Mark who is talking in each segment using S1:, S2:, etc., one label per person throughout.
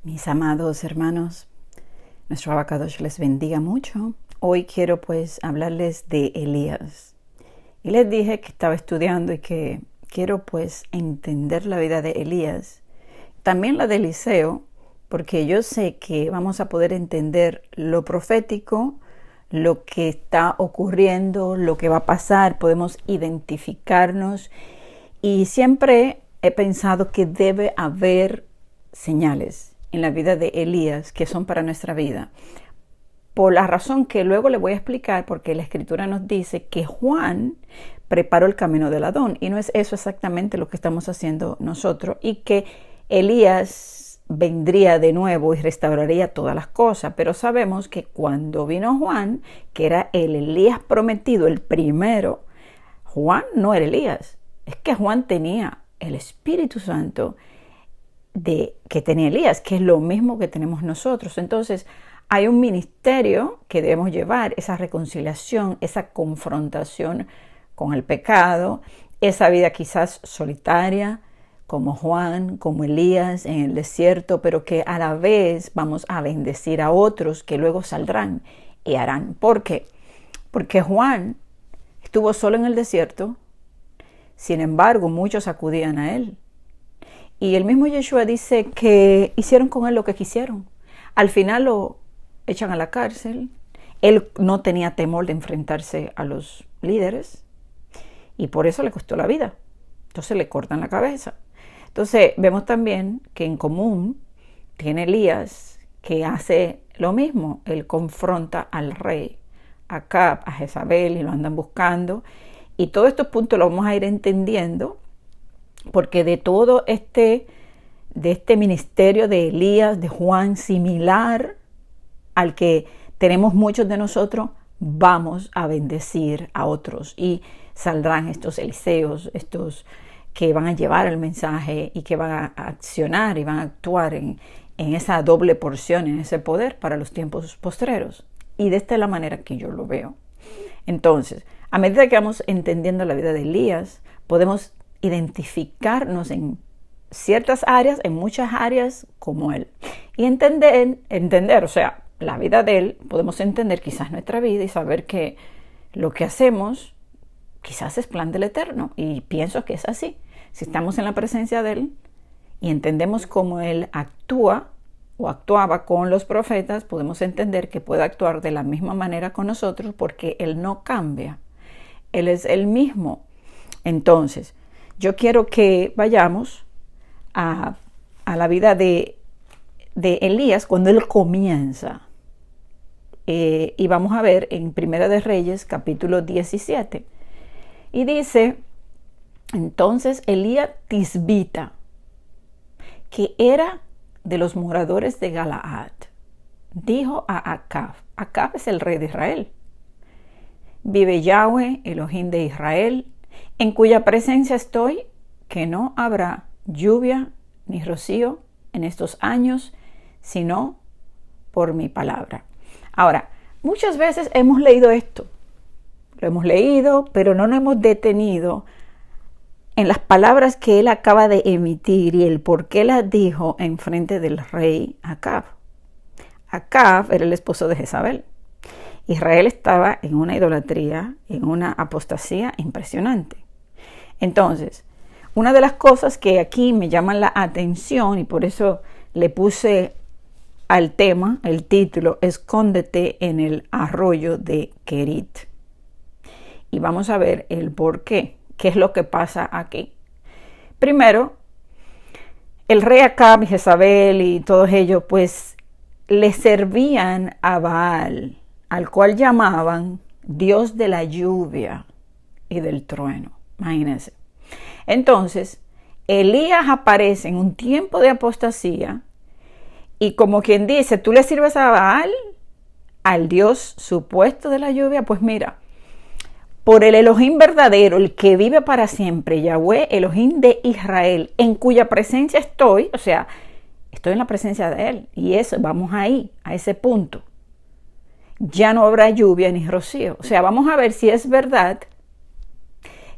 S1: Mis amados hermanos, nuestro Abacadosh les bendiga mucho. Hoy quiero hablarles de Elías. Y les dije que estaba estudiando y que quiero entender la vida de Elías. También la de Eliseo, porque yo sé que vamos a poder entender lo profético, lo que está ocurriendo, lo que va a pasar. Podemos identificarnos. Y siempre he pensado que debe haber señales en la vida de Elías que son para nuestra vida, por la razón que luego le voy a explicar, porque la escritura nos dice que Juan preparó el camino del Adón, y no es eso exactamente lo que estamos haciendo nosotros, y que Elías vendría de nuevo y restauraría todas las cosas. Pero sabemos que cuando vino Juan, que era el Elías prometido, el primero, Juan no era Elías, es que Juan tenía el Espíritu Santo que tenía Elías, que es lo mismo que tenemos nosotros. Entonces hay un ministerio que debemos llevar, esa reconciliación, esa confrontación con el pecado, esa vida quizás solitaria, como Juan, como Elías en el desierto, pero que a la vez vamos a bendecir a otros que luego saldrán y harán. ¿Por qué? Porque Juan estuvo solo en el desierto, sin embargo muchos acudían a él. Y el mismo Yeshua dice que hicieron con él lo que quisieron. Al final lo echan a la cárcel. Él no tenía temor de enfrentarse a los líderes y por eso le costó la vida. Entonces le cortan la cabeza. Entonces vemos también que en común tiene Elías, que hace lo mismo. Él confronta al rey Acab, a Jezabel, y lo andan buscando. Y todos estos puntos los vamos a ir entendiendo, porque de todo este ministerio de Elías, de Juan, similar al que tenemos muchos de nosotros, vamos a bendecir a otros y saldrán estos Eliseos, estos que van a llevar el mensaje y que van a accionar y van a actuar en esa doble porción, en ese poder para los tiempos postreros. Y de esta es la manera que yo lo veo. Entonces, a medida que vamos entendiendo la vida de Elías, podemos identificarnos en ciertas áreas, en muchas áreas como él, y entender, o sea, la vida de él. Podemos entender quizás nuestra vida y saber que lo que hacemos quizás es plan del Eterno, y pienso que es así. Si estamos en la presencia de él y entendemos cómo él actúa o actuaba con los profetas, podemos entender que puede actuar de la misma manera con nosotros, porque él no cambia, él es el mismo. Entonces yo quiero que vayamos a la vida de Elías cuando él comienza. Y vamos a ver en Primera de Reyes, capítulo 17. Y dice: entonces Elías Tisbita, que era de los moradores de Galaad, dijo a Acab. Acab es el rey de Israel. Vive Yahweh, Elohim de Israel, en cuya presencia estoy, que no habrá lluvia ni rocío en estos años, sino por mi palabra. Ahora, muchas veces hemos leído esto, lo hemos leído, pero no nos hemos detenido en las palabras que él acaba de emitir y el por qué las dijo en frente del rey Acab. Acab era el esposo de Jezabel. Israel estaba en una idolatría, en una apostasía impresionante. Entonces, una de las cosas que aquí me llaman la atención, y por eso le puse al tema, el título, escóndete en el arroyo de Kerit. Y vamos a ver el por qué es lo que pasa aquí. Primero, el rey Acab y Jezabel y todos ellos, le servían a Baal, al cual llamaban Dios de la lluvia y del trueno. Imagínense. Entonces, Elías aparece en un tiempo de apostasía y, como quien dice, tú le sirves a Baal, al Dios supuesto de la lluvia. Pues mira, por el Elohim verdadero, el que vive para siempre, Yahweh, Elohim de Israel, en cuya presencia estoy, o sea, estoy en la presencia de él, y eso, vamos ahí, a ese punto. Ya no habrá lluvia ni rocío. O sea, vamos a ver si es verdad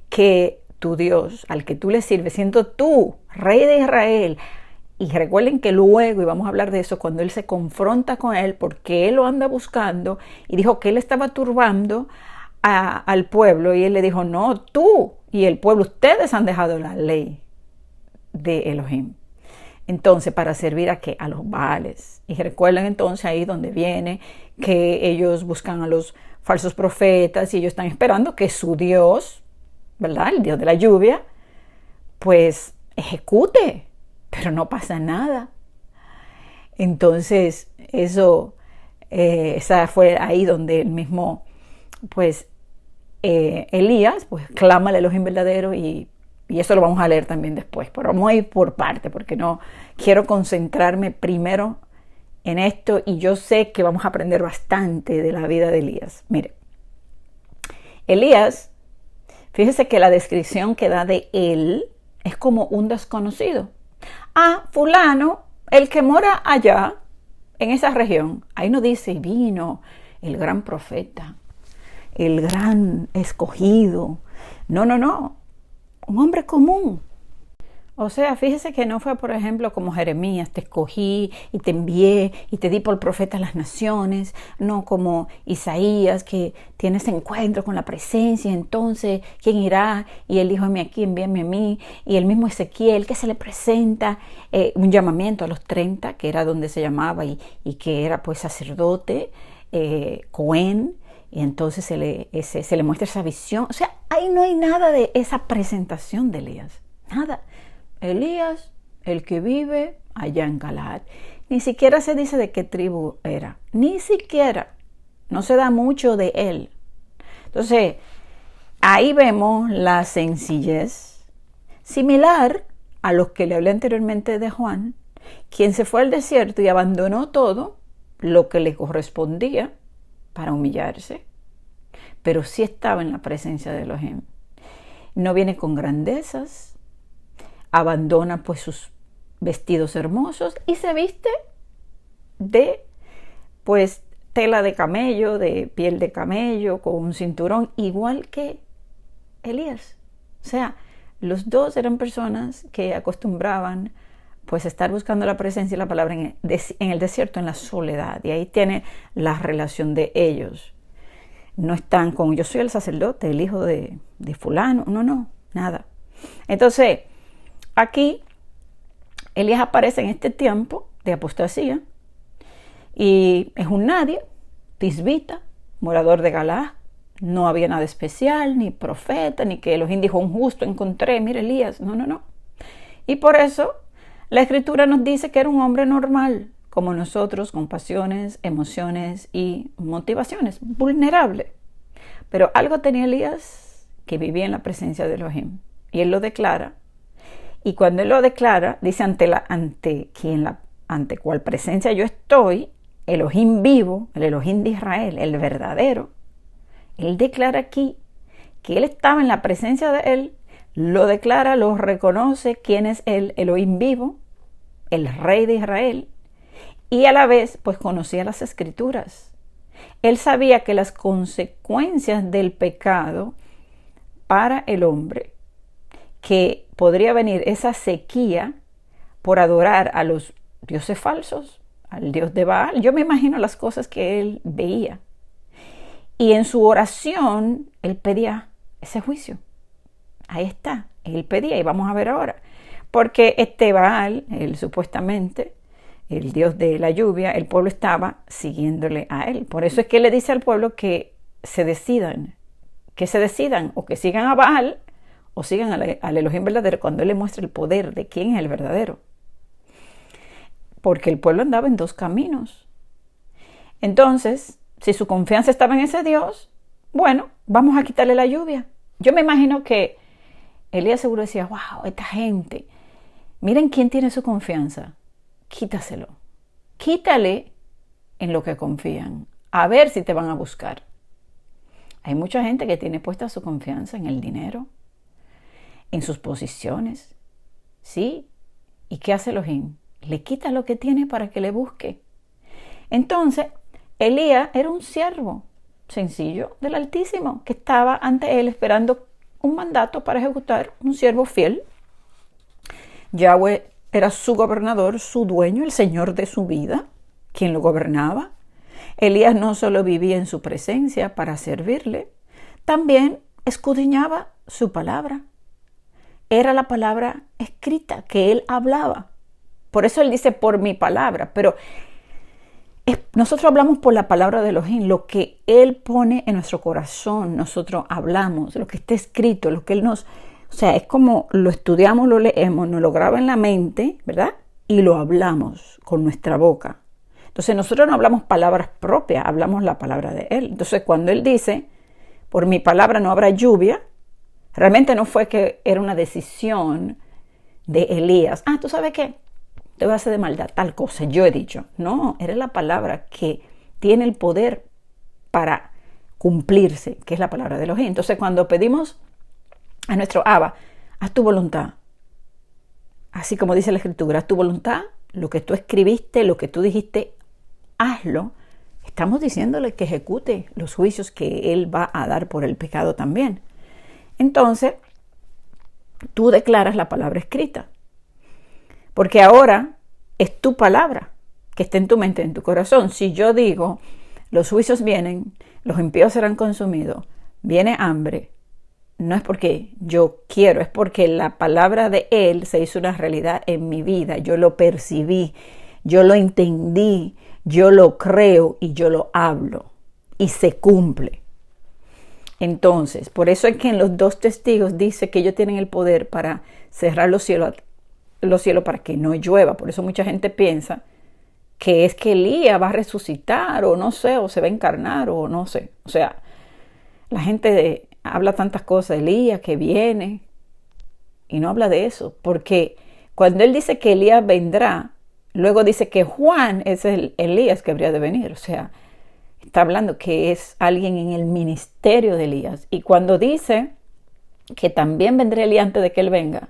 S1: que tu Dios, al que tú le sirves, siendo tú, rey de Israel, Y recuerden que luego, y vamos a hablar de eso, cuando él se confronta con él, porque él lo anda buscando, y dijo que él estaba turbando al pueblo, y él le dijo, no, tú y el pueblo, ustedes han dejado la ley de Elohim. Entonces, ¿para servir a qué? A los Baales. Y recuerden entonces ahí donde viene que ellos buscan a los falsos profetas y ellos están esperando que su Dios, ¿verdad? El Dios de la lluvia, pues ejecute, pero no pasa nada. Entonces, esa fue ahí donde el mismo, pues, Elías, pues, clama al Elohim verdadero y eso lo vamos a leer también después, pero vamos a ir por parte porque no quiero concentrarme primero en esto y yo sé que vamos a aprender bastante de la vida de Elías. Mire, Elías, fíjese que la descripción que da de él es como un desconocido. Fulano, el que mora allá, en esa región. Ahí no dice, vino el gran profeta, el gran escogido. No. Un hombre común. O sea, fíjese que no fue, por ejemplo, como Jeremías, te escogí y te envié y te di por profeta a las naciones. No como Isaías, que tiene ese encuentro con la presencia. Entonces, ¿quién irá? Y él dijo, heme aquí, envíame a mí. Y el mismo Ezequiel, que se le presenta un llamamiento a los 30, que era donde se llamaba y que era pues sacerdote, Cohen. Y entonces se le muestra esa visión. O sea, ahí no hay nada de esa presentación de Elías. Nada. Elías, el que vive allá en Galaad. Ni siquiera se dice de qué tribu era. Ni siquiera. No se da mucho de él. Entonces, ahí vemos la sencillez similar a los que le hablé anteriormente de Juan, quien se fue al desierto y abandonó todo lo que le correspondía para humillarse, pero sí estaba en la presencia de Elohim. No viene con grandezas, abandona pues sus vestidos hermosos y se viste de pues tela de camello, de piel de camello, con un cinturón, igual que Elías. O sea, los dos eran personas que acostumbraban pues estar buscando la presencia y la palabra en el desierto, en la soledad. Y ahí tiene la relación de ellos. No están con, yo soy el sacerdote, el hijo de fulano. No, nada. Entonces, aquí, Elías aparece en este tiempo de apostasía. Y es un nadie, tisbita, morador de Galaad. No había nada especial, ni profeta, ni que Elohim dijo, un justo encontré, mira Elías. No. Y por eso la Escritura nos dice que era un hombre normal, como nosotros, con pasiones, emociones y motivaciones, vulnerable. Pero algo tenía Elías que vivía en la presencia de Elohim. Y él lo declara. Y cuando él lo declara, dice ante cual presencia yo estoy, Elohim vivo, el Elohim de Israel, el verdadero. Él declara aquí que él estaba en la presencia de él, lo declara, lo reconoce quién es él, Elohim vivo, el rey de Israel, y a la vez pues conocía las escrituras. Él sabía que las consecuencias del pecado para el hombre, que podría venir esa sequía por adorar a los dioses falsos, al dios de Baal. Yo me imagino las cosas que él veía. Y en su oración, él pedía ese juicio. Ahí está, él pedía, y vamos a ver ahora. Porque este Baal, él supuestamente, el dios de la lluvia, el pueblo estaba siguiéndole a él. Por eso es que él le dice al pueblo que se decidan, o que sigan a Baal, o sigan al Elohim verdadero, cuando él le muestra el poder de quién es el verdadero. Porque el pueblo andaba en dos caminos. Entonces, si su confianza estaba en ese Dios, bueno, vamos a quitarle la lluvia. Yo me imagino que Elías seguro decía, wow, esta gente, miren quién tiene su confianza. Quítaselo. Quítale en lo que confían. A ver si te van a buscar. Hay mucha gente que tiene puesta su confianza en el dinero, en sus posiciones. ¿Sí? ¿Y qué hace Elohim? Le quita lo que tiene para que le busque. Entonces, Elías era un siervo sencillo del Altísimo que estaba ante él esperando un mandato para ejecutar, un siervo fiel. Yahweh era su gobernador, su dueño, el señor de su vida, quien lo gobernaba. Elías no solo vivía en su presencia para servirle, también escudriñaba su palabra. Era la palabra escrita que él hablaba. Por eso él dice por mi palabra, pero nosotros hablamos por la palabra de Elohim, lo que él pone en nuestro corazón, nosotros hablamos, lo que está escrito, lo que él nos... O sea, es como lo estudiamos, lo leemos, nos lo graba en la mente, ¿verdad? Y lo hablamos con nuestra boca. Entonces nosotros no hablamos palabras propias, hablamos la palabra de él. Entonces cuando él dice, por mi palabra no habrá lluvia, realmente no fue que era una decisión de Elías. ¿Tú sabes qué? Te voy a hacer de maldad tal cosa, yo he dicho. No, era la palabra que tiene el poder para cumplirse, que es la palabra de Elohim. Entonces cuando pedimos a nuestro Abba, haz tu voluntad, así como dice la Escritura, haz tu voluntad, lo que tú escribiste, lo que tú dijiste, hazlo. Estamos diciéndole que ejecute los juicios que Él va a dar por el pecado también. Entonces, tú declaras la palabra escrita. Porque ahora es tu palabra que está en tu mente, en tu corazón. Si yo digo, los juicios vienen, los impíos serán consumidos, viene hambre, no es porque yo quiero, es porque la palabra de Él se hizo una realidad en mi vida. Yo lo percibí, yo lo entendí, yo lo creo y yo lo hablo. Y se cumple. Entonces, por eso es que en los 2 testigos dice que ellos tienen el poder para cerrar los cielos para que no llueva. Por eso mucha gente piensa que es que Elías va a resucitar o no sé, o se va a encarnar o no sé. O sea, la gente habla tantas cosas, Elías que viene, y no habla de eso, porque cuando él dice que Elías vendrá, luego dice que Juan es el Elías que habría de venir. O sea, está hablando que es alguien en el ministerio de Elías. Y cuando dice que también vendrá Elías antes de que él venga,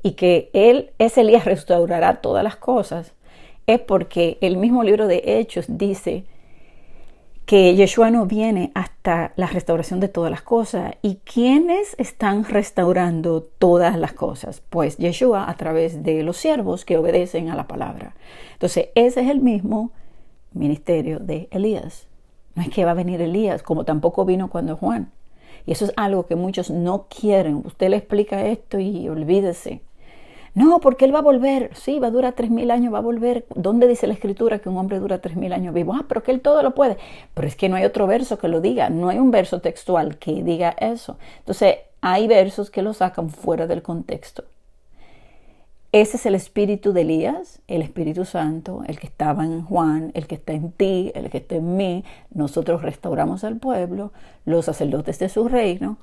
S1: y que ese Elías restaurará todas las cosas, es porque el mismo libro de Hechos dice que Yeshua no viene hasta la restauración de todas las cosas. ¿Y quiénes están restaurando todas las cosas? Pues Yeshua, a través de los siervos que obedecen a la palabra. Entonces, ese es el mismo ministerio de Elías. No es que va a venir Elías, como tampoco vino cuando Juan. Y eso es algo que muchos no quieren. Usted le explica esto y olvídese. No, porque él va a volver. Sí, va a durar 3,000 años, va a volver. ¿Dónde dice la Escritura que un hombre dura 3,000 años vivo? Pero que él todo lo puede. Pero es que no hay otro verso que lo diga. No hay un verso textual que diga eso. Entonces, hay versos que lo sacan fuera del contexto. Ese es el espíritu de Elías, el Espíritu Santo, el que estaba en Juan, el que está en ti, el que está en mí. Nosotros restauramos al pueblo, los sacerdotes de su reino,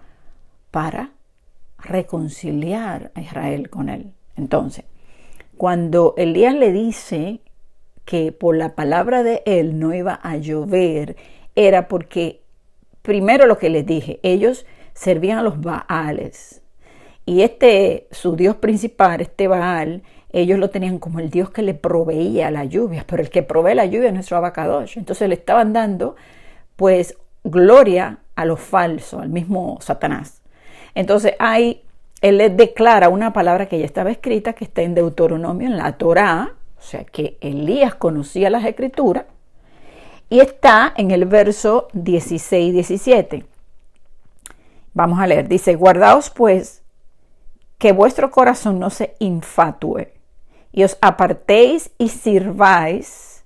S1: para reconciliar a Israel con él. Entonces, cuando Elías le dice que por la palabra de él no iba a llover, era porque, primero lo que les dije, ellos servían a los Baales. Y su dios principal, Baal, ellos lo tenían como el dios que le proveía la lluvia, pero el que provee la lluvia es nuestro Abacadosh. Entonces le estaban dando, pues, gloria a lo falso, al mismo Satanás. Entonces él les declara una palabra que ya estaba escrita, que está en Deuteronomio, en la Torá, o sea que Elías conocía las Escrituras, y está en el verso 16-17. Vamos a leer, dice, guardaos pues que vuestro corazón no se infatúe, y os apartéis y sirváis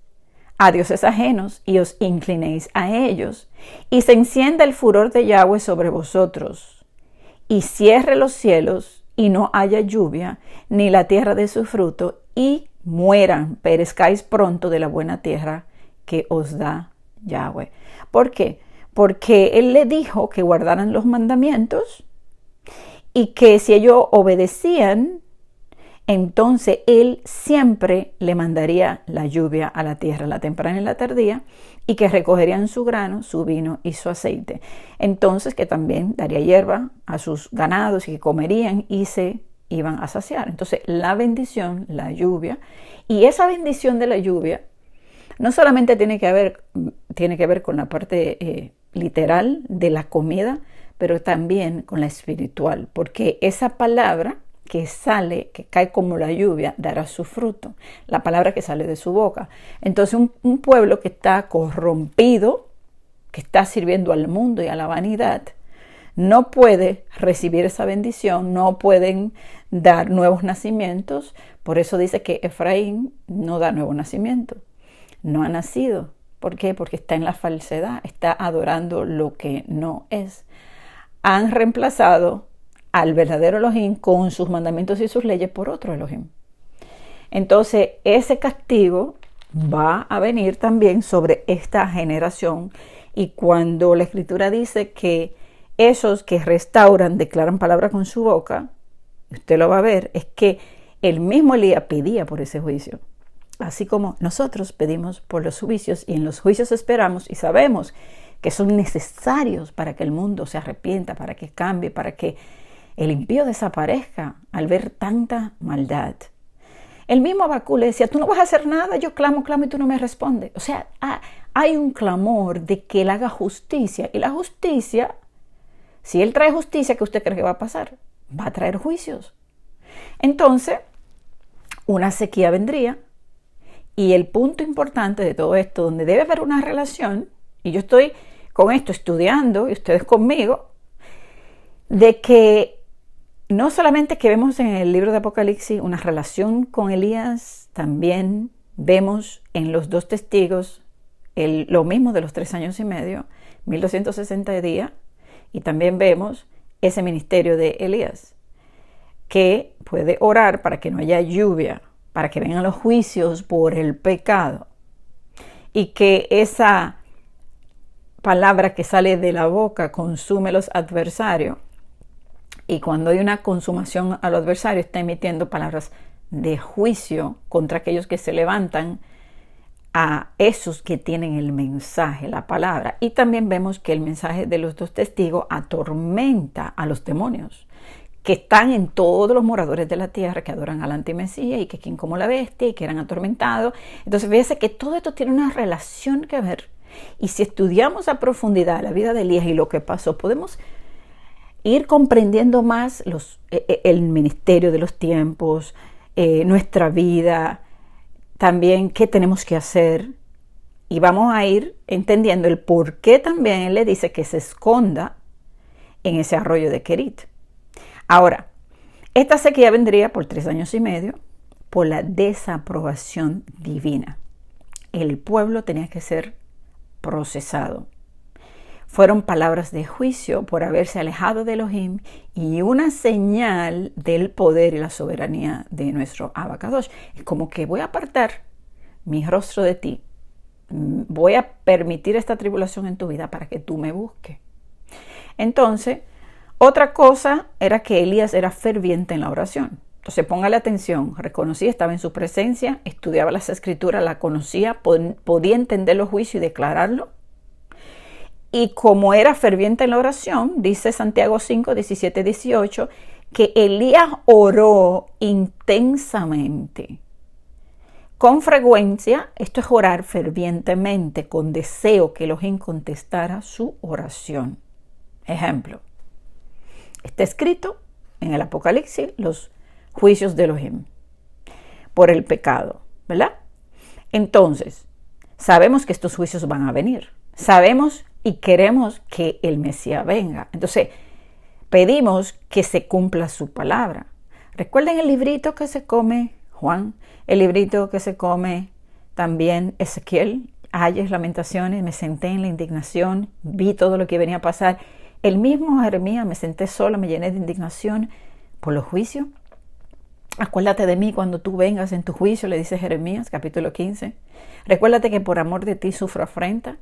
S1: a dioses ajenos, y os inclinéis a ellos, y se encienda el furor de Yahweh sobre vosotros, y cierre los cielos, y no haya lluvia, ni la tierra de su fruto, y mueran, perezcáis pronto de la buena tierra que os da Yahweh. ¿Por qué? Porque él le dijo que guardaran los mandamientos, y que si ellos obedecían, entonces él siempre le mandaría la lluvia a la tierra, la temprana y la tardía, y que recogerían su grano, su vino y su aceite. Entonces que también daría hierba a sus ganados y que comerían y se iban a saciar. Entonces la bendición, la lluvia, y esa bendición de la lluvia no solamente tiene que ver con la parte literal de la comida, pero también con la espiritual, porque esa palabra que sale, que cae como la lluvia, dará su fruto. La palabra que sale de su boca. Entonces un pueblo que está corrompido, que está sirviendo al mundo y a la vanidad, no puede recibir esa bendición, no pueden dar nuevos nacimientos. Por eso dice que Efraín no da nuevo nacimiento. No ha nacido. ¿Por qué? Porque está en la falsedad, está adorando lo que no es. Han reemplazado al verdadero Elohim con sus mandamientos y sus leyes por otro Elohim. Entonces, ese castigo va a venir también sobre esta generación. Y cuando la Escritura dice que esos que restauran, declaran palabra con su boca, usted lo va a ver, es que el mismo Elías pedía por ese juicio. Así como nosotros pedimos por los juicios y en los juicios esperamos y sabemos que son necesarios para que el mundo se arrepienta, para que cambie, para que el impío desaparezca al ver tanta maldad. El mismo Habacuc le decía, tú no vas a hacer nada, yo clamo y tú no me respondes. O sea, hay un clamor de que él haga justicia. Y la justicia, si él trae justicia, ¿qué usted cree que va a pasar? Va a traer juicios. Entonces, una sequía vendría. Y el punto importante de todo esto, donde debe haber una relación, y yo estoy con esto estudiando, y ustedes conmigo, de que no solamente que vemos en el libro de Apocalipsis una relación con Elías, también vemos en los dos testigos lo mismo de los 3 años y medio, 1260 días, y también vemos ese ministerio de Elías, que puede orar para que no haya lluvia, para que vengan los juicios por el pecado, y que esa palabra que sale de la boca consume a los adversarios, y cuando hay una consumación al adversario está emitiendo palabras de juicio contra aquellos que se levantan, a esos que tienen el mensaje, la palabra. Y también vemos que el mensaje de los dos testigos atormenta a los demonios que están en todos los moradores de la tierra, que adoran al antimesías y que quieren como la bestia y que eran atormentados. Entonces fíjese que todo esto tiene una relación que ver. Y si estudiamos a profundidad la vida de Elías y lo que pasó, podemos ir comprendiendo más el ministerio de los tiempos, nuestra vida, también qué tenemos que hacer. Y vamos a ir entendiendo el por qué también él le dice que se esconda en ese arroyo de Querit. Ahora, esta sequía vendría por 3 años y medio por la desaprobación divina. El pueblo tenía que ser procesado. Fueron palabras de juicio por haberse alejado de Elohim y una señal del poder y la soberanía de nuestro Abacadosh. Es como que voy a apartar mi rostro de ti. Voy a permitir esta tribulación en tu vida para que tú me busques. Entonces, otra cosa era que Elías era ferviente en la oración. Entonces, póngale atención. Reconocía, estaba en su presencia, estudiaba las escrituras, la conocía, podía entender los juicios y declararlo. Y como era ferviente en la oración, dice Santiago 5, 17, 18, que Elías oró intensamente. Con frecuencia, esto es orar fervientemente, con deseo que Elohim contestara su oración. Ejemplo, está escrito en el Apocalipsis los juicios de Elohim por el pecado, ¿verdad? Entonces, sabemos que estos juicios van a venir. Sabemos y queremos que el Mesías venga. Entonces, pedimos que se cumpla su palabra. Recuerden el librito que se come Juan, el librito que se come también Ezequiel, Ayes, Lamentaciones. Me senté en la indignación, vi todo lo que venía a pasar. El mismo Jeremías, me senté sola, me llené de indignación por los juicios. Acuérdate de mí cuando tú vengas en tu juicio, le dice Jeremías, capítulo 15. Recuérdate que por amor de ti sufro afrenta.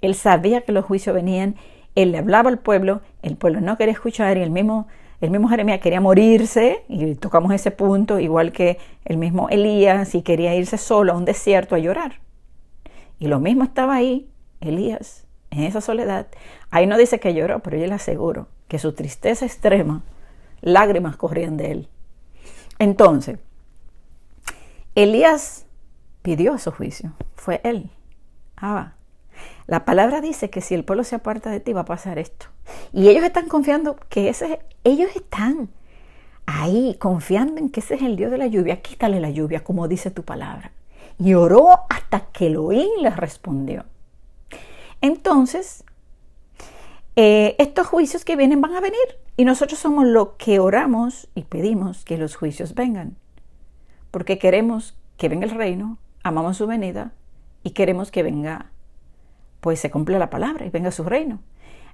S1: Él sabía que los juicios venían, él le hablaba al pueblo, el pueblo no quería escuchar y el mismo Jeremías quería morirse, y tocamos ese punto, igual que el mismo Elías, y quería irse solo a un desierto a llorar. Y lo mismo estaba ahí, Elías, en esa soledad. Ahí no dice que lloró, pero yo le aseguro que su tristeza extrema, lágrimas corrían de él. Entonces, Elías pidió su juicio, fue él. La palabra dice que si el pueblo se aparta de ti va a pasar esto. Y ellos están confiando que ellos están ahí confiando en que ese es el Dios de la lluvia, quítale la lluvia, como dice tu palabra. Y oró hasta que Elohim le respondió. Entonces, estos juicios que vienen van a venir. Y nosotros somos los que oramos y pedimos que los juicios vengan. Porque queremos que venga el reino, amamos su venida y queremos que venga, pues se cumpla la palabra y venga su reino.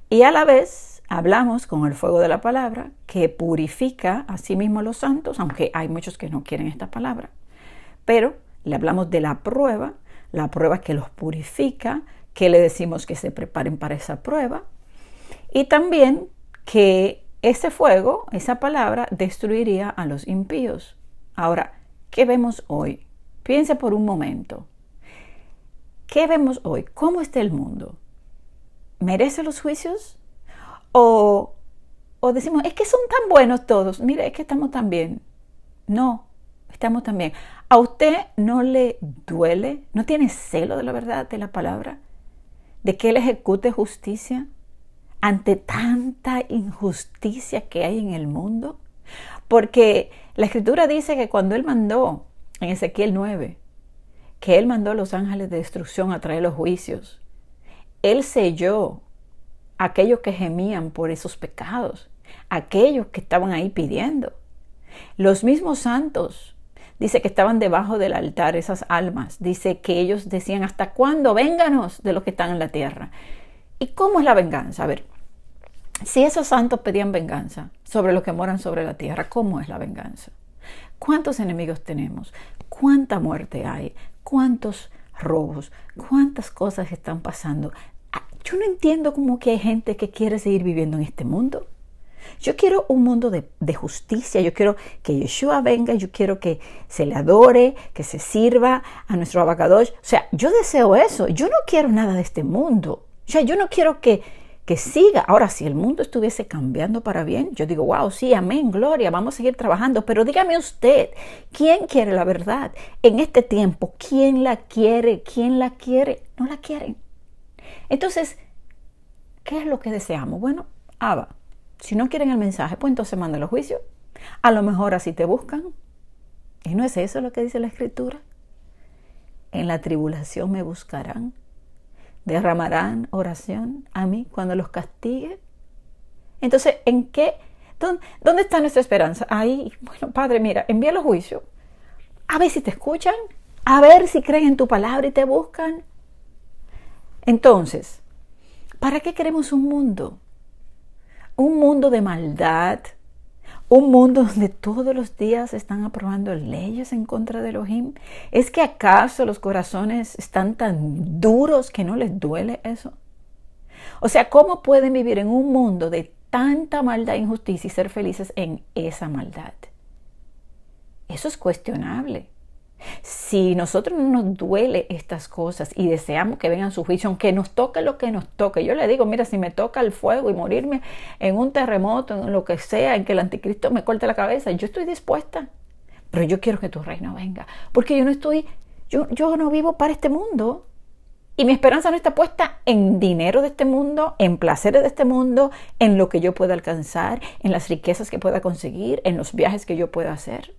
S1: Y a la vez hablamos con el fuego de la palabra que purifica a sí mismo a los santos, aunque hay muchos que no quieren esta palabra. Pero le hablamos de la prueba que los purifica, que le decimos que se preparen para esa prueba. Y también que ese fuego, esa palabra, destruiría a los impíos. Ahora, ¿qué vemos hoy? Piense por un momento. ¿Qué vemos hoy? ¿Cómo está el mundo? ¿Merece los juicios? ¿O decimos, es que son tan buenos todos? Mire, es que estamos tan bien. No, estamos tan bien. ¿A usted no le duele? ¿No tiene celo de la verdad de la palabra? ¿De que Él ejecute justicia ante tanta injusticia que hay en el mundo? Porque la Escritura dice que cuando Él mandó, en Ezequiel 9, que Él mandó a los ángeles de destrucción a traer los juicios, Él selló a aquellos que gemían por esos pecados, aquellos que estaban ahí pidiendo. Los mismos santos, dice que estaban debajo del altar, esas almas, dice que ellos decían, ¿hasta cuándo? Vénganos de los que están en la tierra. ¿Y cómo es la venganza? A ver, si esos santos pedían venganza sobre los que moran sobre la tierra, ¿cómo es la venganza? ¿Cuántos enemigos tenemos? ¿Cuánta muerte hay? ¿Cuántos robos? ¿Cuántas cosas están pasando? Yo no entiendo cómo que hay gente que quiere seguir viviendo en este mundo. Yo quiero un mundo de justicia. Yo quiero que Yeshua venga. Yo quiero que se le adore, que se sirva a nuestro Abacadosh. O sea, yo deseo eso. Yo no quiero nada de este mundo. O sea, yo no quiero que siga. Ahora, si el mundo estuviese cambiando para bien, yo digo, wow, sí, amén, gloria, vamos a seguir trabajando. Pero dígame usted, ¿quién quiere la verdad en este tiempo? ¿Quién la quiere? ¿Quién la quiere? No la quieren. Entonces, ¿qué es lo que deseamos? Bueno, Abba, si no quieren el mensaje, pues entonces manda los juicios. A lo mejor así te buscan. ¿Y no es eso lo que dice la Escritura? En la tribulación me buscarán. Derramarán oración a mí cuando los castigue. Entonces, ¿en qué? ¿Dónde está nuestra esperanza? Ahí, bueno, Padre, mira, envía los juicios. A ver si te escuchan. A ver si creen en tu palabra y te buscan. Entonces, ¿para qué queremos un mundo? Un mundo de maldad. Un mundo donde todos los días están aprobando leyes en contra de Elohim. ¿Es que acaso los corazones están tan duros que no les duele eso? O sea, ¿cómo pueden vivir en un mundo de tanta maldad e injusticia y ser felices en esa maldad? Eso es cuestionable. Si nosotros no nos duele estas cosas y deseamos que vengan su juicio, aunque nos toque lo que nos toque, yo le digo, mira, si me toca el fuego y morirme en un terremoto, en lo que sea, en que el anticristo me corte la cabeza, yo estoy dispuesta, pero yo quiero que tu reino venga, porque yo no vivo para este mundo y mi esperanza no está puesta en dinero de este mundo, en placeres de este mundo, en lo que yo pueda alcanzar, en las riquezas que pueda conseguir, en los viajes que yo pueda hacer.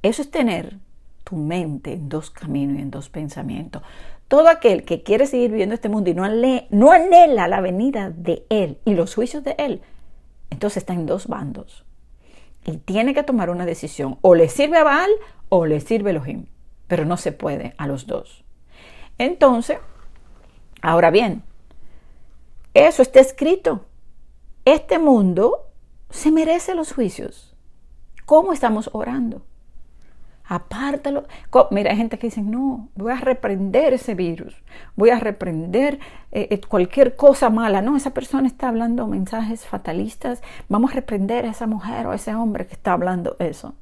S1: Eso es tener tu mente en dos caminos y en dos pensamientos. Todo aquel que quiere seguir viviendo este mundo y no anhela la venida de Él y los juicios de Él, entonces está en dos bandos. Y tiene que tomar una decisión. O le sirve a Baal o le sirve a Elohim. Pero no se puede a los dos. Entonces, ahora bien, eso está escrito. Este mundo se merece los juicios. ¿Cómo estamos orando? Apártalo. Mira, hay gente que dice, no, voy a reprender ese virus, voy a reprender cualquier cosa mala. No, esa persona está hablando mensajes fatalistas. Vamos a reprender a esa mujer o a ese hombre que está hablando eso.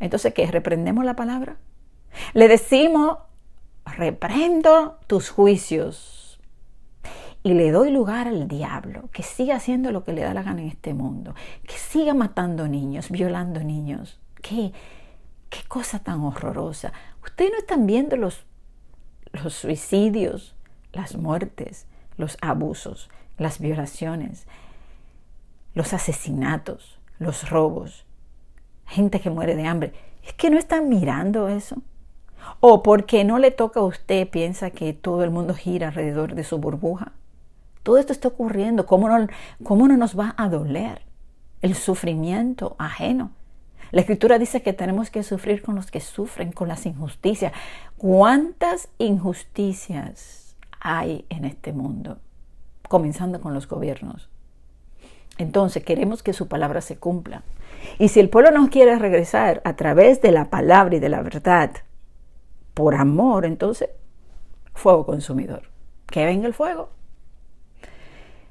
S1: Entonces, ¿qué? ¿Reprendemos la palabra? Le decimos, reprendo tus juicios y le doy lugar al diablo, que siga haciendo lo que le da la gana en este mundo, que siga matando niños, violando niños. ¿Qué cosa tan horrorosa? Ustedes no están viendo los suicidios, las muertes, los abusos, las violaciones, los asesinatos, los robos, gente que muere de hambre. ¿Es que no están mirando eso? ¿O porque no le toca a usted piensa que todo el mundo gira alrededor de su burbuja? Todo esto está ocurriendo. ¿Cómo no nos va a doler el sufrimiento ajeno? La Escritura dice que tenemos que sufrir con los que sufren, con las injusticias. ¿Cuántas injusticias hay en este mundo? Comenzando con los gobiernos. Entonces queremos que su palabra se cumpla. Y si el pueblo no quiere regresar a través de la palabra y de la verdad, por amor, entonces, fuego consumidor. Que venga el fuego.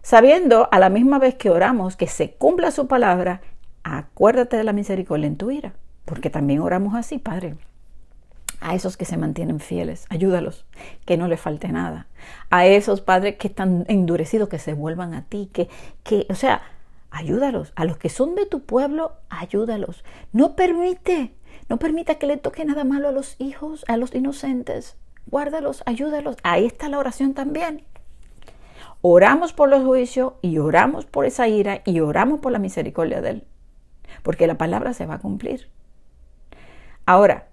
S1: Sabiendo a la misma vez que oramos que se cumpla su palabra, acuérdate de la misericordia en tu ira, porque también oramos así, Padre. A esos que se mantienen fieles, ayúdalos, que no les falte nada. A esos, Padre, que están endurecidos, que se vuelvan a ti, o sea, ayúdalos. A los que son de tu pueblo, ayúdalos. No permita que le toque nada malo a los hijos, a los inocentes. Guárdalos, ayúdalos. Ahí está la oración también. Oramos por los juicios y oramos por esa ira y oramos por la misericordia de Él. Porque la palabra se va a cumplir. Ahora,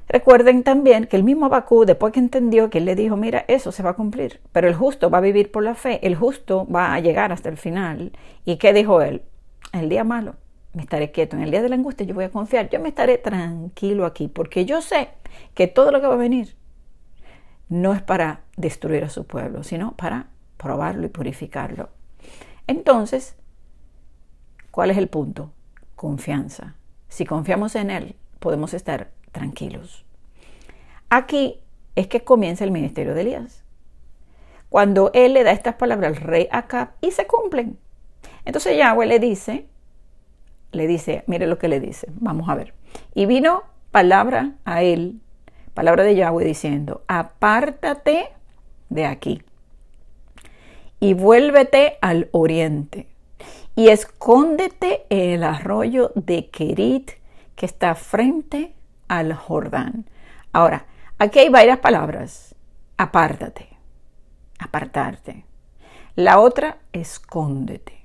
S1: recuerden también que el mismo Habacuc, después que entendió que Él le dijo, mira, eso se va a cumplir. Pero el justo va a vivir por la fe. El justo va a llegar hasta el final. ¿Y qué dijo él? El día malo me estaré quieto. En el día de la angustia yo voy a confiar. Yo me estaré tranquilo aquí. Porque yo sé que todo lo que va a venir no es para destruir a su pueblo, sino para probarlo y purificarlo. Entonces, ¿cuál es el punto? Confianza. Si confiamos en Él, podemos estar tranquilos. Aquí es que comienza el ministerio de Elías. Cuando él le da estas palabras al rey Acab y se cumplen. Entonces Yahweh le dice, mire lo que le dice, vamos a ver. Y vino palabra a él, palabra de Yahweh diciendo, apártate de aquí y vuélvete al oriente y escóndete en el arroyo de Kerit que está frente al Jordán. Ahora, aquí hay varias palabras. Apártate, apartarte. La otra, escóndete.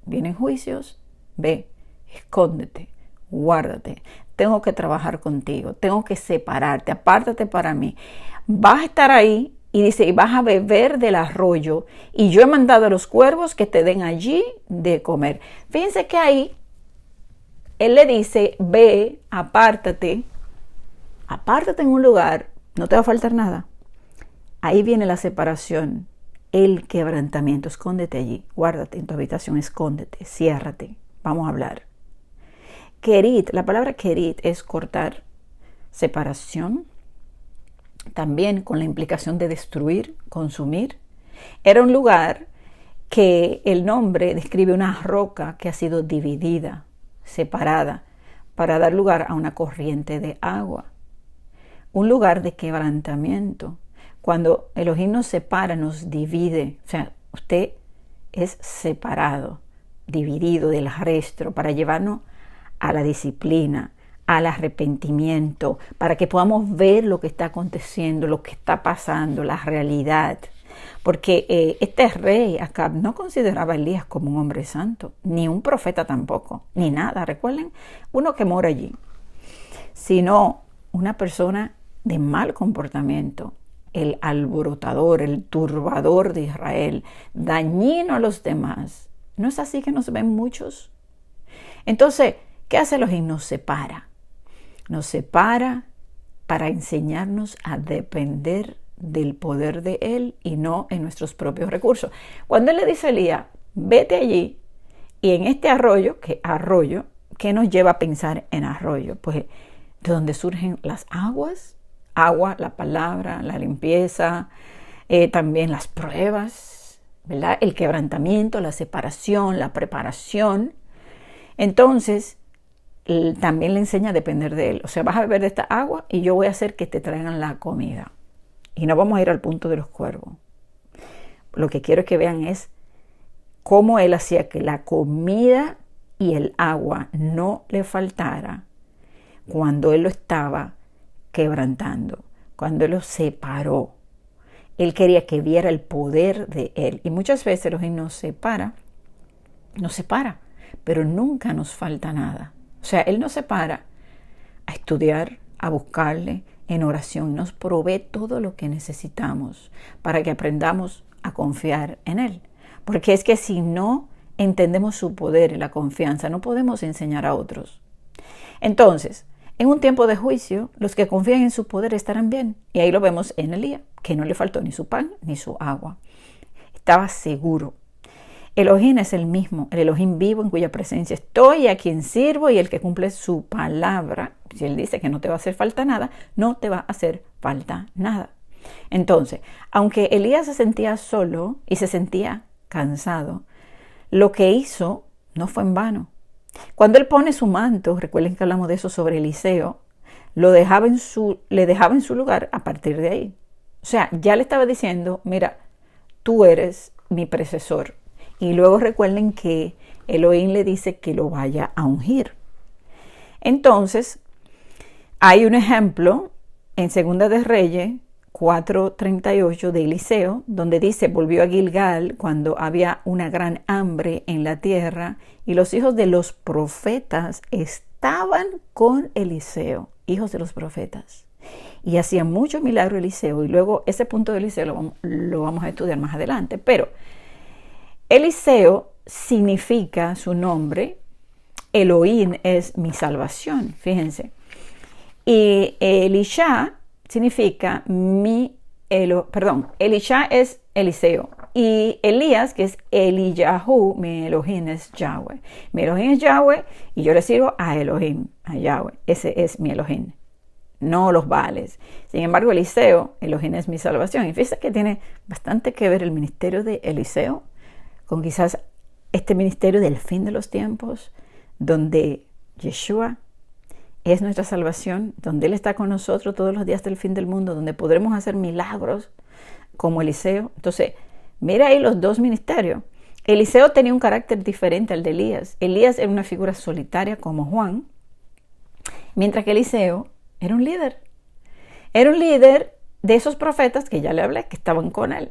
S1: Vienen juicios, ve, escóndete, guárdate. Tengo que trabajar contigo, tengo que separarte, apártate para mí. Vas a estar ahí y dice, y vas a beber del arroyo y yo he mandado a los cuervos que te den allí de comer. Fíjense que ahí él le dice, ve, apártate en un lugar, no te va a faltar nada. Ahí viene la separación, el quebrantamiento. Escóndete allí, guárdate en tu habitación, escóndete, ciérrate. Vamos a hablar. Kerit, la palabra kerit es cortar, separación, también con la implicación de destruir, consumir. Era un lugar que el nombre describe una roca que ha sido dividida, separada, para dar lugar a una corriente de agua. Un lugar de quebrantamiento. Cuando Elohim nos separa, nos divide. O sea, usted es separado, dividido del resto para llevarnos a la disciplina, al arrepentimiento, para que podamos ver lo que está aconteciendo, lo que está pasando, la realidad. Porque este rey Acab no consideraba a Elías como un hombre santo, ni un profeta tampoco, ni nada. Recuerden, uno que mora allí, sino una persona de mal comportamiento, el alborotador, el turbador de Israel, dañino a los demás. ¿No es así que nos ven muchos? Entonces, ¿qué hace Elohim? Nos separa. Nos separa para enseñarnos a depender del poder de Él y no en nuestros propios recursos. Cuando Él le dice a Elías, vete allí y en este arroyo, ¿qué nos lleva a pensar en arroyo? Pues de donde surgen las aguas, agua, la palabra, la limpieza, también las pruebas, ¿verdad? El quebrantamiento, la separación, la preparación. Entonces, también le enseña a depender de Él. O sea, vas a beber de esta agua y yo voy a hacer que te traigan la comida. Y no vamos a ir al punto de los cuervos. Lo que quiero que vean es cómo Él hacía que la comida y el agua no le faltara cuando Él lo estaba quebrantando, cuando Él lo separó. Él quería que viera el poder de Él. Y muchas veces Elohim nos separa pero nunca nos falta nada. O sea, Él nos separa a estudiar, a buscarle en oración. Nos provee todo lo que necesitamos para que aprendamos a confiar en Él. Porque es que si no entendemos su poder y la confianza, no podemos enseñar a otros. Entonces, en un tiempo de juicio, los que confían en su poder estarán bien. Y ahí lo vemos en Elías, que no le faltó ni su pan ni su agua. Estaba seguro. Elohim es el mismo, el Elohim vivo en cuya presencia estoy, a quien sirvo y el que cumple su palabra. Si Él dice que no te va a hacer falta nada, no te va a hacer falta nada. Entonces, aunque Elías se sentía solo y se sentía cansado, lo que hizo no fue en vano. Cuando él pone su manto, recuerden que hablamos de eso sobre Eliseo, le dejaba en su lugar a partir de ahí. O sea, ya le estaba diciendo, mira, tú eres mi predecesor. Y luego recuerden que Elohim le dice que lo vaya a ungir. Entonces, hay un ejemplo en Segunda de Reyes 4:38 de Eliseo, donde dice, volvió a Gilgal cuando había una gran hambre en la tierra y los hijos de los profetas estaban con Eliseo, hijos de los profetas. Y hacía muchos milagros Eliseo, y luego ese punto de Eliseo lo vamos a estudiar más adelante. Pero Eliseo significa su nombre, Elohim es mi salvación, fíjense. Y Elisha significa Elisha es Eliseo. Y Elías, que es Eliyahu, mi Elohim es Yahweh. Mi Elohim es Yahweh y yo le sirvo a Elohim, a Yahweh. Ese es mi Elohim, no los Baales. Sin embargo, Eliseo, Elohim es mi salvación. Y fíjense que tiene bastante que ver el ministerio de Eliseo con quizás este ministerio del fin de los tiempos, donde Yeshua es nuestra salvación, donde Él está con nosotros todos los días del fin del mundo, donde podremos hacer milagros como Eliseo. Entonces, mira ahí los dos ministerios. Eliseo tenía un carácter diferente al de Elías. Elías era una figura solitaria como Juan, mientras que Eliseo era un líder. Era un líder de esos profetas que ya le hablé, que estaban con él.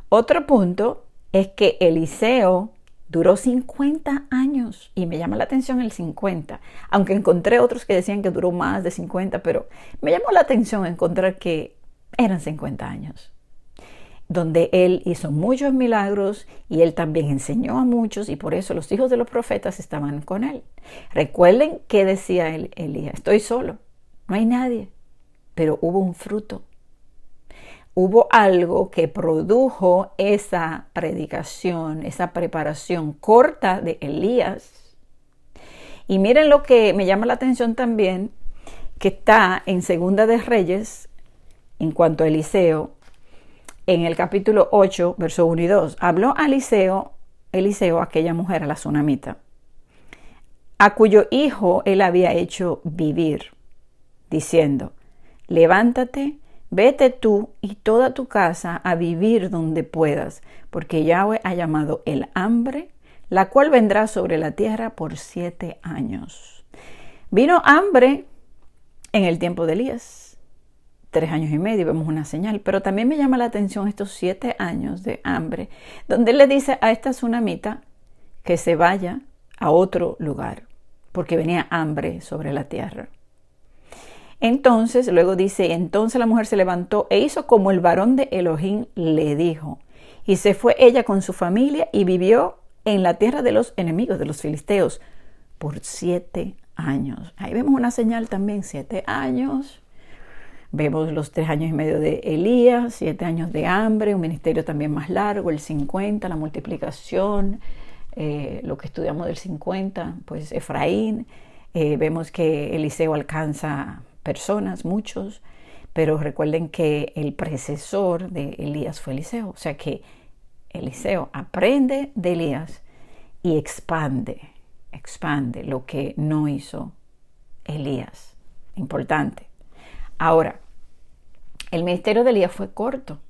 S1: Otro punto es que Eliseo duró 50 años y me llama la atención el 50, aunque encontré otros que decían que duró más de 50, pero me llamó la atención encontrar que eran 50 años, donde él hizo muchos milagros y él también enseñó a muchos y por eso los hijos de los profetas estaban con él. Recuerden que decía Elías, estoy solo, no hay nadie, pero hubo un fruto. Hubo algo que produjo esa predicación, esa preparación corta de Elías. Y miren lo que me llama la atención también, que está en Segunda de Reyes, en cuanto a Eliseo, en el capítulo 8, verso 1 y 2. Habló a Eliseo, aquella mujer, a la sunamita, a cuyo hijo él había hecho vivir, diciendo, levántate, vete tú y toda tu casa a vivir donde puedas, porque Yahweh ha llamado el hambre, la cual vendrá sobre la tierra por 7 años. Vino hambre en el tiempo de Elías, 3 años y medio, vemos una señal, pero también me llama la atención estos 7 años de hambre, donde él le dice a esta sunamita que se vaya a otro lugar, porque venía hambre sobre la tierra. Entonces, luego dice, entonces la mujer se levantó e hizo como el varón de Elohim le dijo. Y se fue ella con su familia y vivió en la tierra de los enemigos de los filisteos por 7 años. Ahí vemos una señal también, 7 años. Vemos los 3 años y medio de Elías, 7 años de hambre, un ministerio también más largo, el 50, la multiplicación, lo que estudiamos del 50, pues Efraín. Vemos que Eliseo alcanza personas, muchos, pero recuerden que el predecesor de Elías fue Eliseo, o sea que Eliseo aprende de Elías y expande lo que no hizo Elías. Importante. Ahora, el ministerio de Elías fue corto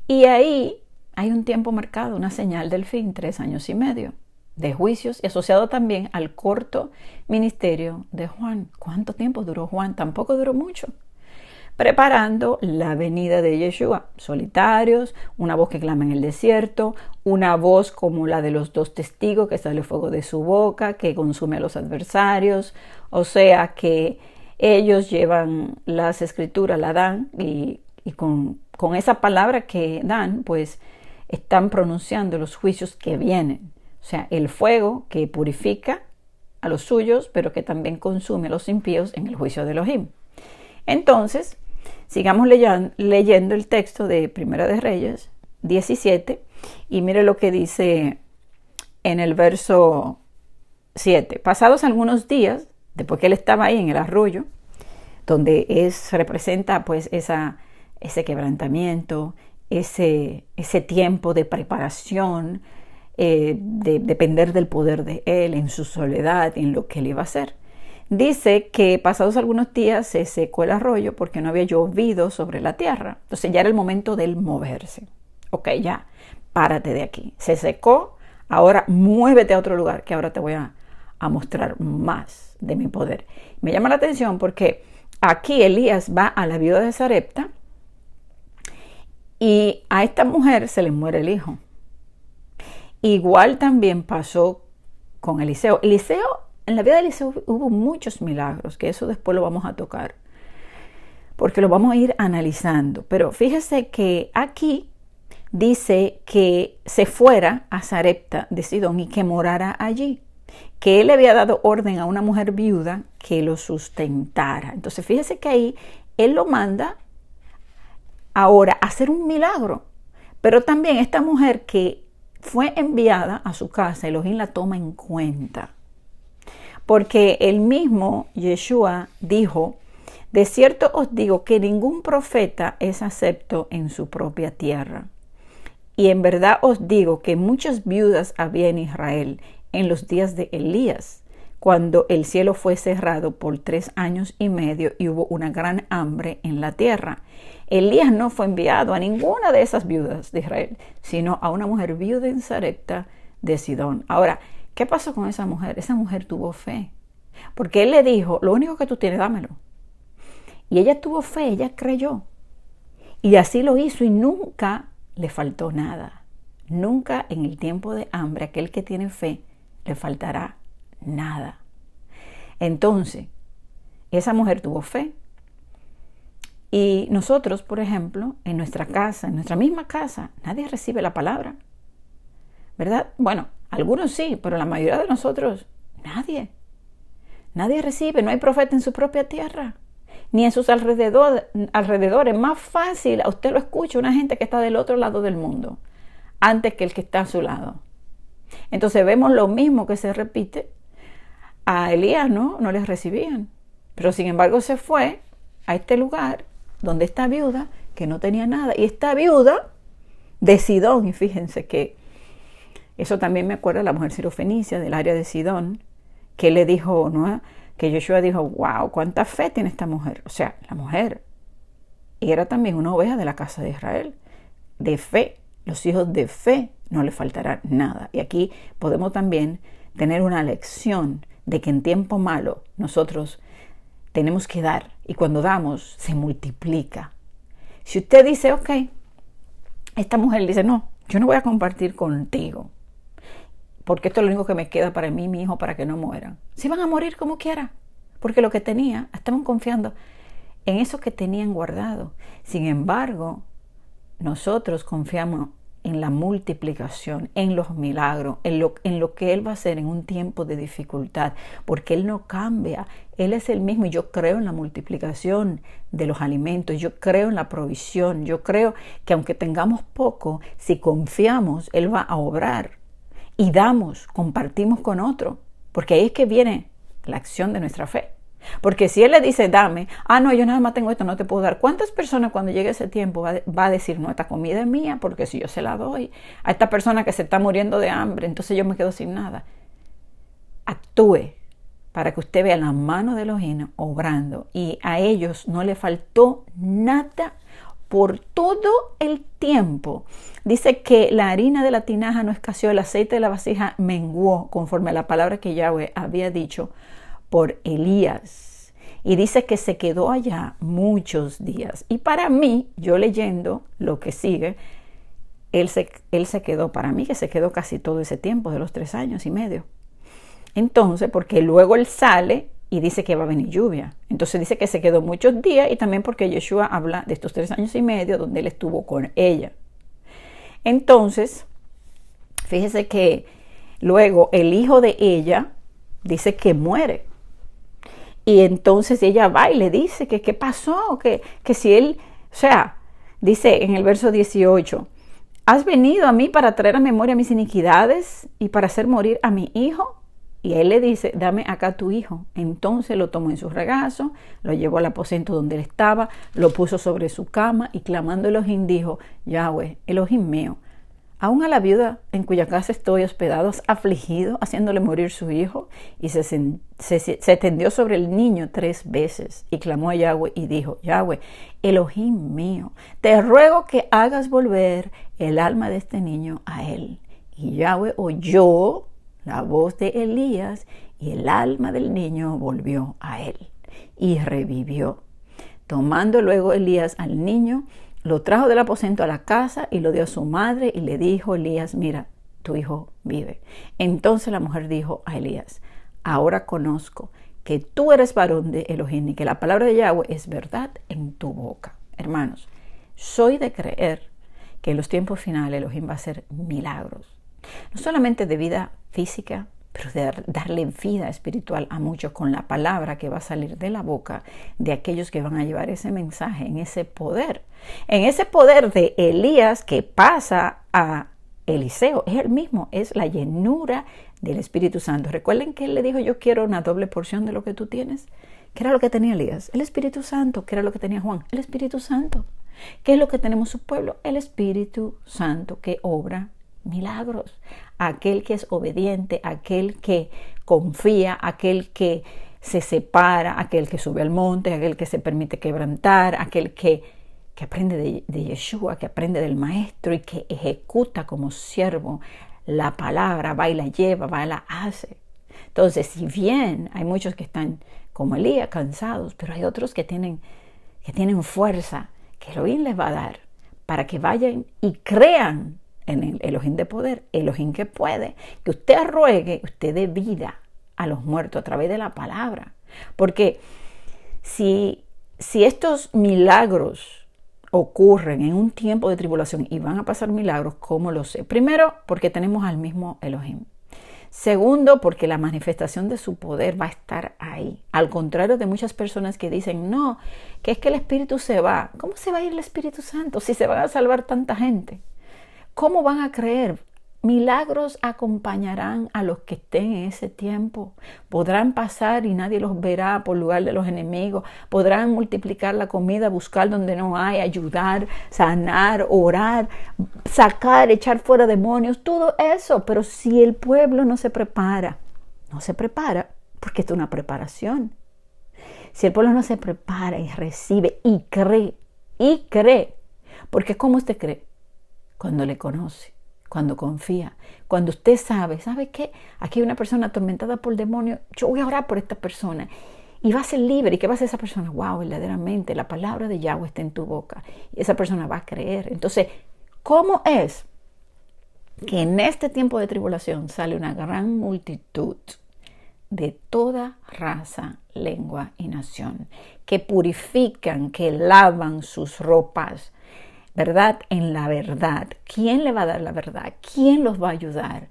S1: y ahí hay un tiempo marcado, una señal del fin, 3 años y medio de juicios y asociado también al corto ministerio de Juan. ¿Cuánto tiempo duró Juan? Tampoco duró mucho. preparando la venida de Yeshua. Solitarios, una voz que clama en el desierto, una voz como la de los 2 testigos que sale fuego de su boca, que consume a los adversarios. O sea que ellos llevan las escrituras, la dan y con esa palabra que dan, pues están pronunciando los juicios que vienen. O sea, el fuego que purifica a los suyos, pero que también consume a los impíos en el juicio de Elohim. Entonces, sigamos leyendo el texto de Primera de Reyes 17 y mire lo que dice en el verso 7. Pasados algunos días, después que él estaba ahí en el arroyo, donde representa pues ese quebrantamiento, ese tiempo de preparación, de depender del poder de él en su soledad, en lo que él iba a hacer. Dice que pasados algunos días se secó el arroyo porque no había llovido sobre la tierra. Entonces ya era el momento de él moverse. Ok, ya, párate de aquí. Se secó, ahora muévete a otro lugar, que ahora te voy a mostrar más de mi poder. Me llama la atención porque aquí Elías va a la viuda de Sarepta y a esta mujer se le muere el hijo. Igual también pasó con Eliseo. En la vida de Eliseo hubo muchos milagros, que eso después lo vamos a tocar, porque lo vamos a ir analizando. Pero fíjese que aquí dice que se fuera a Sarepta de Sidón y que morara allí, que él le había dado orden a una mujer viuda que lo sustentara. Entonces fíjese que ahí él lo manda ahora a hacer un milagro, pero también esta mujer que fue enviada a su casa, Elohim la toma en cuenta. Porque el mismo Yeshua dijo, de cierto os digo que ningún profeta es acepto en su propia tierra. Y en verdad os digo que muchas viudas había en Israel en los días de Elías, cuando el cielo fue cerrado por 3 años y medio y hubo una gran hambre en la tierra. Elías no fue enviado a ninguna de esas viudas de Israel, sino a una mujer viuda en Sarepta de Sidón. Ahora, ¿qué pasó con esa mujer? Esa mujer tuvo fe, porque él le dijo, lo único que tú tienes, dámelo. Y ella tuvo fe, ella creyó. Y así lo hizo y nunca le faltó nada. Nunca en el tiempo de hambre, aquel que tiene fe, le faltará nada. Entonces, esa mujer tuvo fe. Y nosotros, por ejemplo, en nuestra casa, en nuestra misma casa, nadie recibe la palabra, ¿verdad? Bueno, algunos sí, pero la mayoría de nosotros, nadie. Nadie recibe, no hay profeta en su propia tierra, ni en sus alrededores. Más fácil, a usted lo escucha una gente que está del otro lado del mundo, antes que el que está a su lado. Entonces vemos lo mismo que se repite. A Elías no les recibían, pero sin embargo se fue a este lugar donde esta viuda que no tenía nada, y esta viuda de Sidón, y fíjense que eso también me acuerda de la mujer sirofenicia del área de Sidón, que le dijo, ¿no?, que Yeshua dijo, wow, cuánta fe tiene esta mujer. O sea, la mujer era también una oveja de la casa de Israel, de fe. Los hijos de fe no le faltará nada. Y aquí podemos también tener una lección de que en tiempo malo nosotros tenemos que dar, y cuando damos se multiplica. Si usted dice, ok, esta mujer dice, no, yo no voy a compartir contigo, porque esto es lo único que me queda para mí y mi hijo para que no mueran. Se van a morir como quiera, porque lo que tenía, estaban confiando en eso que tenían guardado. Sin embargo, nosotros confiamos en la multiplicación, en los milagros, en lo que Él va a hacer en un tiempo de dificultad, porque Él no cambia, Él es el mismo. Y yo creo en la multiplicación de los alimentos, yo creo en la provisión, yo creo que aunque tengamos poco, si confiamos, Él va a obrar y damos, compartimos con otro, porque ahí es que viene la acción de nuestra fe. Porque si Él le dice, dame, no, yo nada más tengo esto, no te puedo dar. ¿Cuántas personas cuando llegue ese tiempo va a decir, no, esta comida es mía, porque si yo se la doy a esta persona que se está muriendo de hambre, entonces yo me quedo sin nada? Actúe para que usted vea la mano de Elohim obrando, y a ellos no le faltó nada por todo el tiempo. Dice que la harina de la tinaja no escaseó, el aceite de la vasija menguó, conforme a la palabra que Yahweh había dicho por Elías. Y dice que se quedó allá muchos días. Y para mí, yo leyendo lo que sigue, él se quedó, para mí que se quedó casi todo ese tiempo de los 3 años y medio. Entonces, porque luego él sale y dice que va a venir lluvia. Entonces dice que se quedó muchos días y también porque Yeshua habla de estos 3 años y medio donde él estuvo con ella. Entonces, fíjese que luego el hijo de ella dice que muere. Y entonces ella va y le dice que qué pasó, que si él, o sea, dice en el verso 18, ¿has venido a mí para traer a memoria mis iniquidades y para hacer morir a mi hijo? Y él le dice, dame acá tu hijo. Entonces lo tomó en su regazo, lo llevó al aposento donde él estaba, lo puso sobre su cama y clamando Elohim dijo, Yahweh, Elohim mío, aún a la viuda en cuya casa estoy hospedado, has afligido, haciéndole morir su hijo. Y se tendió sobre el niño 3 veces y clamó a Yahweh y dijo, Yahweh, Elohim mío, te ruego que hagas volver el alma de este niño a él. Y Yahweh oyó la voz de Elías y el alma del niño volvió a él y revivió. Tomando luego Elías al niño, lo trajo del aposento a la casa y lo dio a su madre y le dijo Elías, mira, tu hijo vive. Entonces la mujer dijo a Elías, ahora conozco que tú eres varón de Elohim y que la palabra de Yahweh es verdad en tu boca. Hermanos, soy de creer que en los tiempos finales Elohim va a hacer milagros. No solamente de vida física, pero de darle vida espiritual a muchos con la palabra que va a salir de la boca de aquellos que van a llevar ese mensaje en ese poder de Elías que pasa a Eliseo. Es el mismo, es la llenura del Espíritu Santo. Recuerden que él le dijo, yo quiero una doble porción de lo que tú tienes. ¿Qué era lo que tenía Elías? El Espíritu Santo. ¿Qué era lo que tenía Juan? El Espíritu Santo. ¿Qué es lo que tenemos su pueblo? El Espíritu Santo que obra milagros. Aquel que es obediente, aquel que confía, aquel que se separa, aquel que sube al monte, aquel que se permite quebrantar, aquel que aprende de Yeshua, que aprende del maestro y que ejecuta como siervo la palabra, va y la lleva, va y la hace. Entonces, si bien hay muchos que están como Elías cansados, pero hay otros que tienen fuerza, que Elohim les va a dar para que vayan y crean en el Elohim de poder, Elohim que puede, que usted ruegue, usted dé vida a los muertos a través de la palabra. Porque si estos milagros ocurren en un tiempo de tribulación y van a pasar milagros, ¿cómo lo sé? Primero, porque tenemos al mismo Elohim. Segundo, porque la manifestación de su poder va a estar ahí. Al contrario de muchas personas que dicen, no, que es que el Espíritu se va. ¿Cómo se va a ir el Espíritu Santo si se van a salvar tanta gente? ¿Cómo van a creer? Milagros acompañarán a los que estén en ese tiempo. Podrán pasar y nadie los verá por lugar de los enemigos. Podrán multiplicar la comida, buscar donde no hay, ayudar, sanar, orar, sacar, echar fuera demonios, todo eso. Pero si el pueblo no se prepara porque esto es una preparación. Si el pueblo no se prepara y recibe y cree, porque ¿cómo usted cree? Cuando le conoce, cuando confía, cuando usted ¿sabe qué? Aquí hay una persona atormentada por el demonio, yo voy a orar por esta persona y va a ser libre. ¿Y qué va a hacer esa persona? Wow, verdaderamente la palabra de Yahweh está en tu boca y esa persona va a creer. Entonces, ¿cómo es que en este tiempo de tribulación sale una gran multitud de toda raza, lengua y nación que purifican, que lavan sus ropas? ¿Verdad? En la verdad. ¿Quién le va a dar la verdad? ¿Quién los va a ayudar?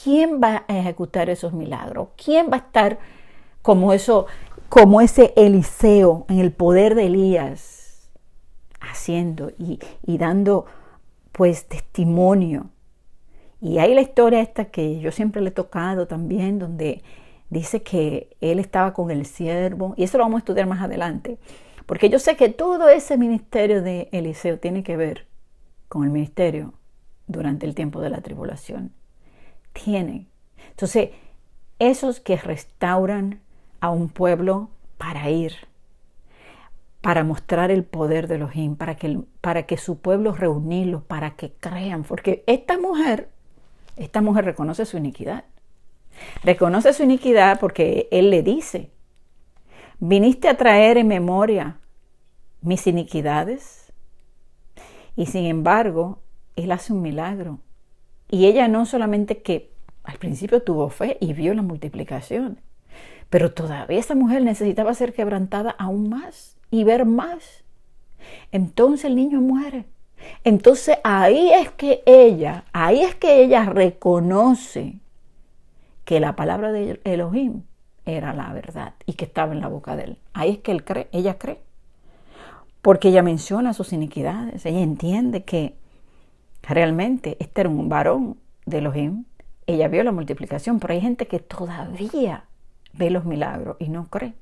S1: ¿Quién va a ejecutar esos milagros? ¿Quién va a estar como ese Eliseo en el poder de Elías, haciendo y dando pues testimonio? Y hay la historia esta que yo siempre le he tocado también, donde dice que él estaba con el siervo, y eso lo vamos a estudiar más adelante. Porque yo sé que todo ese ministerio de Eliseo tiene que ver con el ministerio durante el tiempo de la tribulación. Tiene. Entonces, esos que restauran a un pueblo para mostrar el poder de Elohim, para que su pueblo reunirlos, para que crean. Porque esta mujer reconoce su iniquidad. Reconoce su iniquidad porque él le dice, ¿Viniste a traer en memoria mis iniquidades? Y sin embargo, Él hace un milagro. Y ella no solamente que al principio tuvo fe y vio la multiplicación, pero todavía esa mujer necesitaba ser quebrantada aún más y ver más. Entonces el niño muere. Entonces ahí es que ella reconoce que la palabra de Elohim era la verdad y que estaba en la boca de él. Ahí es que ella cree. Porque ella menciona sus iniquidades. Ella entiende que realmente este era un varón de Elohim. Ella vio la multiplicación, pero hay gente que todavía ve los milagros y no cree.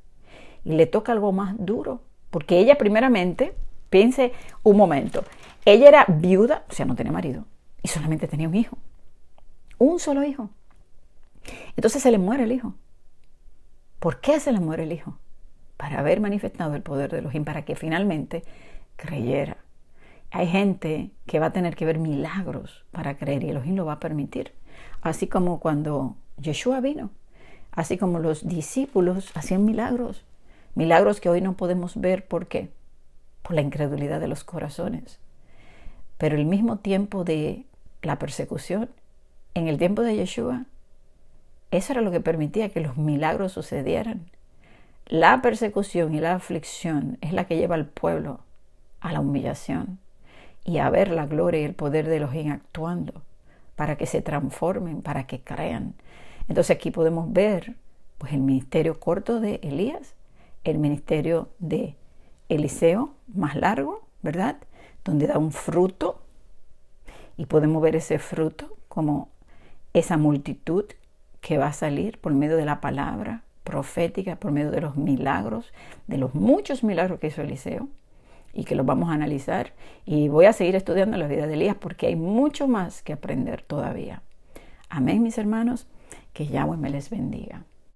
S1: Y le toca algo más duro. Porque ella primeramente, piense un momento, ella era viuda, o sea, no tenía marido, y solamente tenía un hijo. Un solo hijo. Entonces se le muere el hijo. ¿Por qué se le muere el hijo? Para haber manifestado el poder de Elohim, para que finalmente creyera. Hay gente que va a tener que ver milagros para creer y Elohim lo va a permitir. Así como cuando Yeshua vino, así como los discípulos hacían milagros. Milagros que hoy no podemos ver, ¿por qué? Por la incredulidad de los corazones. Pero el mismo tiempo de la persecución, en el tiempo de Yeshua, eso era lo que permitía que los milagros sucedieran. La persecución y la aflicción es la que lleva al pueblo a la humillación y a ver la gloria y el poder de Elohim actuando para que se transformen, para que crean. Entonces aquí podemos ver pues, el ministerio corto de Elías, el ministerio de Eliseo más largo, ¿verdad? Donde da un fruto y podemos ver ese fruto como esa multitud que va a salir por medio de la palabra profética, por medio de los milagros, de los muchos milagros que hizo Eliseo y que los vamos a analizar. Y voy a seguir estudiando la vida de Elías porque hay mucho más que aprender todavía. Amén, mis hermanos. Que Yahweh me les bendiga.